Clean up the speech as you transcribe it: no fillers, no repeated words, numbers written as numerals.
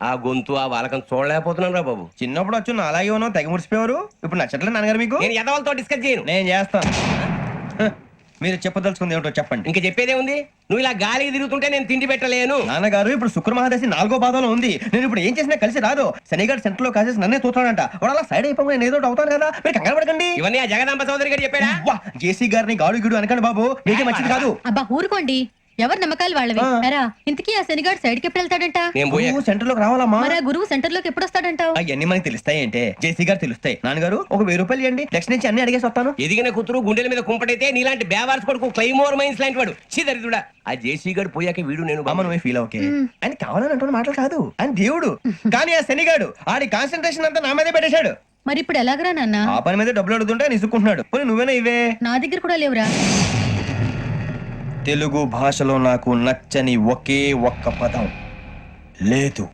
ఆ గొంతు ఆ వాలకం చూడలేకపోతున్నాను రా బాబు. చిన్నప్పుడు వచ్చి నా అలాగే ఉన్నావు, తెగ ముడిచిపోయారు. ఇప్పుడు నచ్చట్లేదు నాన్నగారు మీకు? నేను ఎదవాళ్ళతో డిస్కస్ చేయను. నేను చేస్తాను. మీరు చెప్పదలుచుకుంది ఏమిటో చెప్పండి. ఇంకా చెప్పేదే ఉంది. నువ్వు ఇలా గాలికి తిరుగుతుంటే నేను తిండి పెట్టలేను. నాన్నగారు ఇప్పుడు శుక్ర మహాదశి 4వ పాదంలో ఉంది. నేను ఇప్పుడు ఏం చేసినా కలిసి రాదు. శనిగారు సెంటర్ లో కాసేసి నన్నే చూస్తాడంట. వాడు అలా సైడ్ అయిపోయి నేను ఏదో ఒకటి అవుతాను కదా, మీరు కంగారు పడకండి. ఇవన్నీ ఆ జగదాంబ చౌదరి గారు చెప్పాడా? జేసీ గారిని గాడు గిడు అనకండి బాబు, మీకే మంచిది కాదు. అబ్బా ఊరుకోండి, ఎవరి నమ్మకాలు వాళ్ళవి. ఎరా ఇంతకీ ఆ శనిగాడు సైడ్ కి ఎప్పుడు వెళ్తాడంట? నేను పోయా. సెంటర్ లోకి రావాలమ్మా. మరి ఆ గురువు సెంటర్ లోకి ఎప్పుడు వస్తాడంటావు? అవన్నీ మనకి తెలుస్తాయి అంటే జేసీ గారు తెలుస్తాయి. నాన్నగారు ఒక 1000 రూపాయలు ఇవ్వండి, నెక్స్ట్ నుంచి అన్ని అడిగేసి వస్తాను. ఎదిగిన కూతురు గుండెల మీద కుంపటైతే నీలాంటి బేవార్స్ కొడుకు క్లైమోర్ మైన్స్ లాంటి వాడు దరిద్రుడా. ఆ జేసీ గారు పోయాక వీడు నేను అమ్మ నువ్వే ఫీల్ ఓకే. ఆయన కావాలని అంటున్న మాటలు కాదు, ఆయన దేవుడు. కానీ ఆ శనిగాడు ఆడి కాన్సన్ట్రేషన్ అంతా నా మీదే పెట్టేశాడు. మరి ఇప్పుడు ఎలాగరా నాన్న? ఆ పని మీద డబ్బులు అడుగుతుంటే నిసుక్కుంటున్నాడు. పోనీ నువ్వేనా ఇవే? నా దగ్గర కూడా లేవురా. తెలుగు భాషలో నాకు నచ్చని ఒకే ఒక్క పదం లేదు.